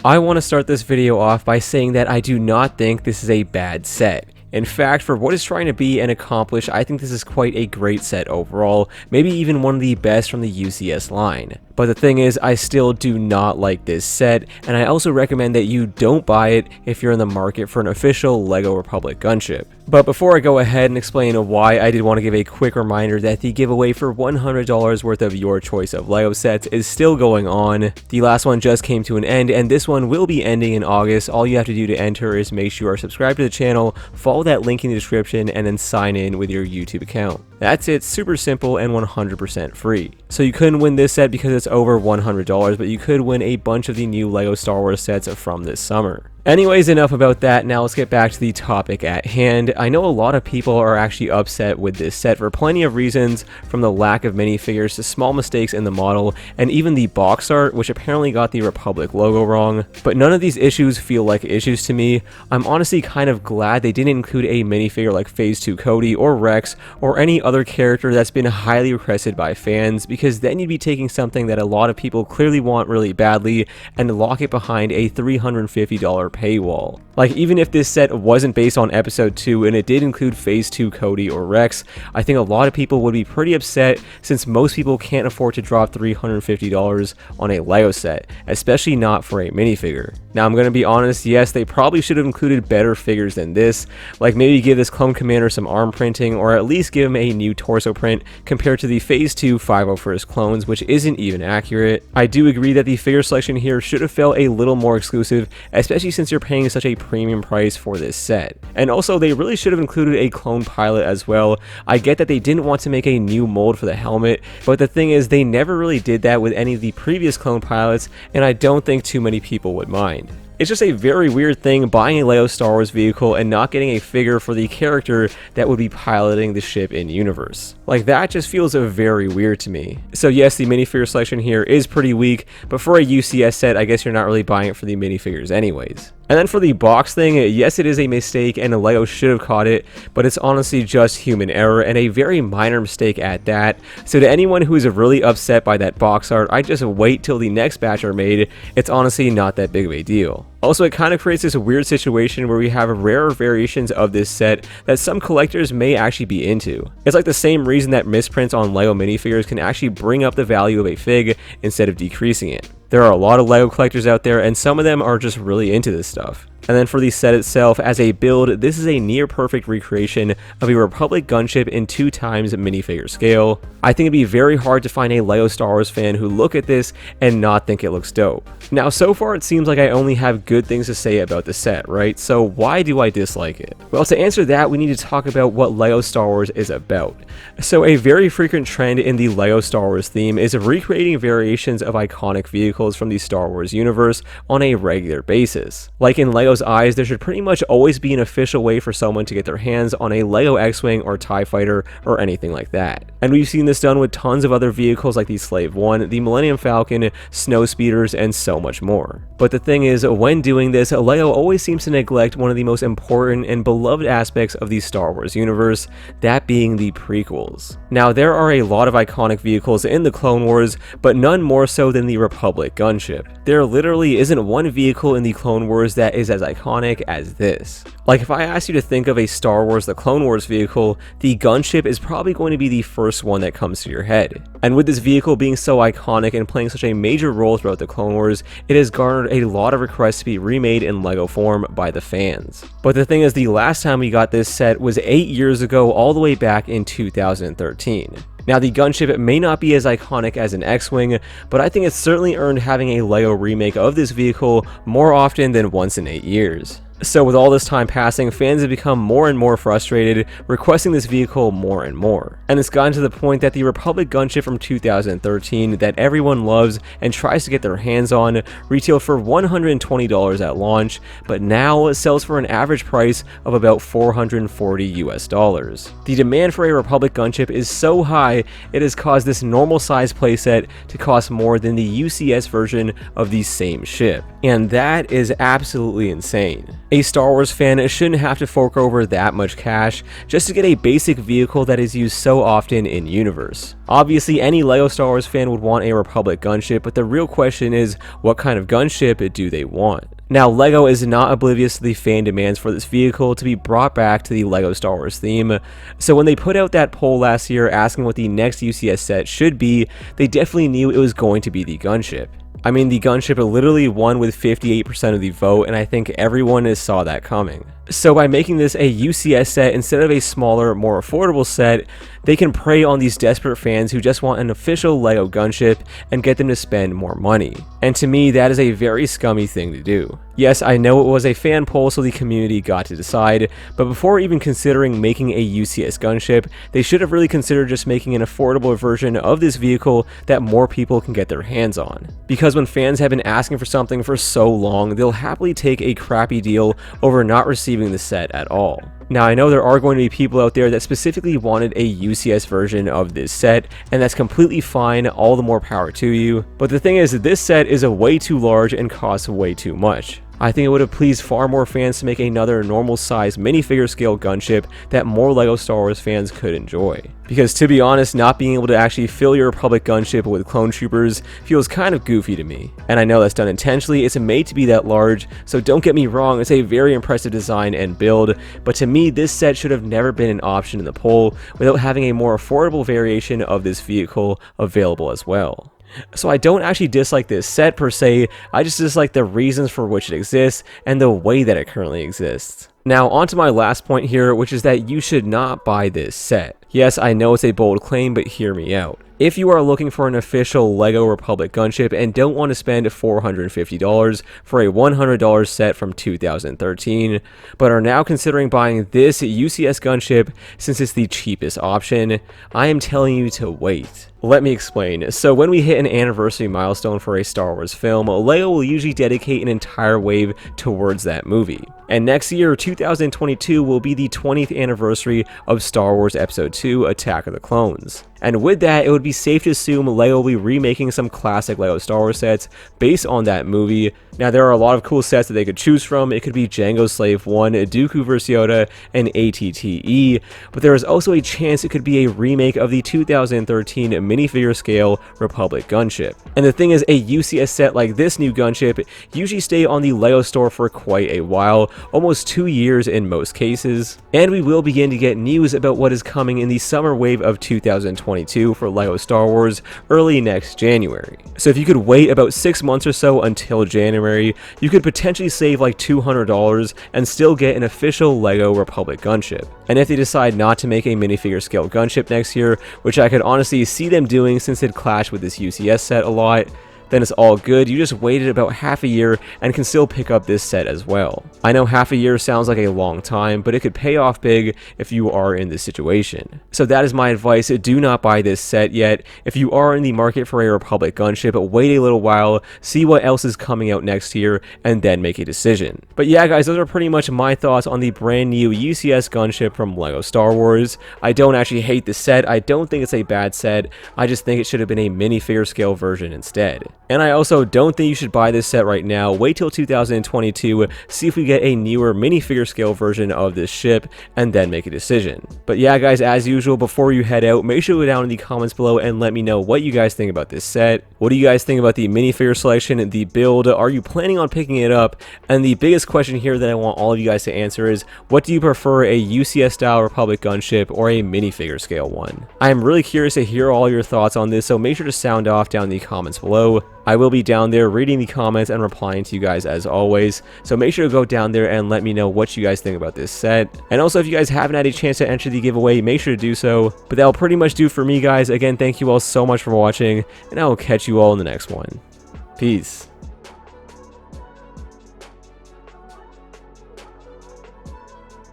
I want to start this video off by saying that I do not think this is a bad set. In fact, for what it's trying to be and accomplish, I think this is quite a great set overall, maybe even one of the best from the UCS line. But the thing is, I still do not like this set, and I also recommend that you don't buy it if you're in the market for an official LEGO Republic Gunship. But before I go ahead and explain why, I did want to give a quick reminder that the giveaway for $100 worth of your choice of LEGO sets is still going on. The last one just came to an end, and this one will be ending in August. All you have to do to enter is make sure you are subscribed to the channel, follow that link in the description, and then sign in with your YouTube account. That's it, super simple and 100% free. So you couldn't win this set because it's over $100, but you could win a bunch of the new LEGO Star Wars sets from this summer. Anyways, enough about that. Now let's get back to the topic at hand. I know a lot of people are actually upset with this set for plenty of reasons, from the lack of minifigures to small mistakes in the model, and even the box art, which apparently got the Republic logo wrong. But none of these issues feel like issues to me. I'm honestly kind of glad they didn't include a minifigure like Phase 2 Cody or Rex or any other character that's been highly requested by fans, because then you'd be taking something that a lot of people clearly want really badly and lock it behind a $350 paywall. Like, even if this set wasn't based on episode 2 and it did include Phase 2 Cody or Rex, I think a lot of people would be pretty upset, since most people can't afford to drop $350 on a LEGO set, especially not for a minifigure. Now, I'm gonna be honest, yes, they probably should have included better figures than this, like maybe give this Clone Commander some arm printing, or at least give him a new torso print compared to the Phase 2 501st clones, which isn't even accurate. I do agree that the figure selection here should have felt a little more exclusive, especially since you're paying such a premium price for this set. And also, they really should have included a clone pilot as well. I get that they didn't want to make a new mold for the helmet, but the thing is, they never really did that with any of the previous clone pilots, and I don't think too many people would mind. It's just a very weird thing buying a LEGO Star Wars vehicle and not getting a figure for the character that would be piloting the ship in universe. Like, that just feels very weird to me. So yes, the minifigure selection here is pretty weak, but for a UCS set, I guess you're not really buying it for the minifigures anyways. And then for the box thing, yes, it is a mistake and LEGO should have caught it, but it's honestly just human error, and a very minor mistake at that. So to anyone who is really upset by that box art, I just wait till the next batch are made. It's honestly not that big of a deal. Also, it kind of creates this weird situation where we have rarer variations of this set that some collectors may actually be into. It's like the same reason that misprints on LEGO minifigures can actually bring up the value of a fig instead of decreasing it. There are a lot of LEGO collectors out there, and some of them are just really into this stuff. And then for the set itself, as a build, this is a near perfect recreation of a Republic Gunship in 2x minifigure scale. I think it'd be very hard to find a LEGO Star Wars fan who look at this and not think it looks dope. Now, so far it seems like I only have good things to say about the set, right? So why do I dislike it? Well, to answer that, we need to talk about what LEGO Star Wars is about. So a very frequent trend in the LEGO Star Wars theme is recreating variations of iconic vehicles from the Star Wars universe on a regular basis. Like in LEGO's eyes, there should pretty much always be an official way for someone to get their hands on a LEGO X-Wing or TIE Fighter or anything like that. And we've seen this done with tons of other vehicles like the Slave One, the Millennium Falcon, Snow Speeders, and so much more. But the thing is, when doing this, LEGO always seems to neglect one of the most important and beloved aspects of the Star Wars universe, that being the prequels. Now, there are a lot of iconic vehicles in the Clone Wars, but none more so than the Republic Gunship. There literally isn't one vehicle in the Clone Wars that is as iconic as this. Like, if I asked you to think of a Star Wars The Clone Wars vehicle, the Gunship is probably going to be the first one that comes to your head. And with this vehicle being so iconic and playing such a major role throughout the Clone Wars, it has garnered a lot of requests to be remade in LEGO form by the fans. But the thing is, the last time we got this set was 8 years ago, all the way back in 2013. Now, the Gunship may not be as iconic as an X-Wing, but I think it's certainly earned having a LEGO remake of this vehicle more often than once in 8 years. So with all this time passing, fans have become more and more frustrated, requesting this vehicle more and more. And it's gotten to the point that the Republic Gunship from 2013 that everyone loves and tries to get their hands on retailed for $120 at launch, but now it sells for an average price of about $440 US. The demand for a Republic Gunship is so high, it has caused this normal size playset to cost more than the UCS version of the same ship. And that is absolutely insane. A Star Wars fan shouldn't have to fork over that much cash just to get a basic vehicle that is used so often in universe. Obviously, any LEGO Star Wars fan would want a Republic gunship, but the real question is, what kind of gunship do they want? Now, LEGO is not oblivious to the fan demands for this vehicle to be brought back to the LEGO Star Wars theme, so when they put out that poll last year asking what the next UCS set should be, they definitely knew it was going to be the gunship. I mean, the gunship literally won with 58% of the vote, and I think everyone saw that coming. So by making this a UCS set instead of a smaller, more affordable set, they can prey on these desperate fans who just want an official LEGO gunship and get them to spend more money. And to me, that is a very scummy thing to do. Yes, I know it was a fan poll, so the community got to decide, but before even considering making a UCS gunship, they should have really considered just making an affordable version of this vehicle that more people can get their hands on. Because when fans have been asking for something for so long, they'll happily take a crappy deal over not receiving the set at all. Now, I know there are going to be people out there that specifically wanted a UCS version of this set, and that's completely fine, all the more power to you, but the thing is that this set is way too large and costs way too much. I think it would have pleased far more fans to make another normal size minifigure scale gunship that more LEGO Star Wars fans could enjoy. Because to be honest, not being able to actually fill your Republic gunship with clone troopers feels kind of goofy to me. And I know that's done intentionally, it's made to be that large, so don't get me wrong, it's a very impressive design and build, but to me this set should have never been an option in the poll without having a more affordable variation of this vehicle available as well. So I don't actually dislike this set per se, I just dislike the reasons for which it exists and the way that it currently exists. Now on to my last point here, which is that you should not buy this set. Yes, I know it's a bold claim, but hear me out. If you are looking for an official LEGO Republic gunship and don't want to spend $450 for a $100 set from 2013, but are now considering buying this UCS gunship since it's the cheapest option, I am telling you to wait. Let me explain. So when we hit an anniversary milestone for a Star Wars film, LEGO will usually dedicate an entire wave towards that movie. And next year, 2022, will be the 20th anniversary of Star Wars Episode 2: Attack of the Clones. And with that, it would be safe to assume LEGO will be remaking some classic LEGO Star Wars sets based on that movie. Now, there are a lot of cool sets that they could choose from. It could be Jango Slave 1, Dooku vs. Yoda, and ATTE, but there is also a chance it could be a remake of the 2013 minifigure scale Republic gunship. And the thing is, a UCS set like this new gunship usually stay on the LEGO store for quite a while, almost 2 years in most cases. And we will begin to get news about what is coming in the summer wave of 2022 for LEGO Star Wars early next January. So if you could wait about 6 months or so until January, you could potentially save like $200 and still get an official LEGO Republic gunship. And if they decide not to make a minifigure scale gunship next year, which I could honestly see them doing since it clashed with this UCS set a lot, then it's all good. You just waited about half a year and can still pick up this set as well. I know half a year sounds like a long time, but it could pay off big if you are in this situation. So that is my advice. Do not buy this set yet. If you are in the market for a Republic gunship, wait a little while, see what else is coming out next year, and then make a decision. But yeah guys, those are pretty much my thoughts on the brand new UCS gunship from LEGO Star Wars. I don't actually hate the set. I don't think it's a bad set. I just think it should have been a minifigure scale version instead. And I also don't think you should buy this set right now. Wait till 2022, see if we get a newer minifigure scale version of this ship, and then make a decision. But yeah guys, as usual, before you head out, make sure to go down in the comments below and let me know what you guys think about this set. What do you guys think about the minifigure selection, the build? Are you planning on picking it up? And the biggest question here that I want all of you guys to answer is, what do you prefer, a UCS style Republic gunship or a minifigure scale one? I am really curious to hear all your thoughts on this, so make sure to sound off down in the comments below. I will be down there reading the comments and replying to you guys as always, so make sure to go down there and let me know what you guys think about this set. And also, if you guys haven't had a chance to enter the giveaway, make sure to do so. But that'll pretty much do for me guys. Again, thank you all so much for watching, and I will catch you all in the next one. Peace.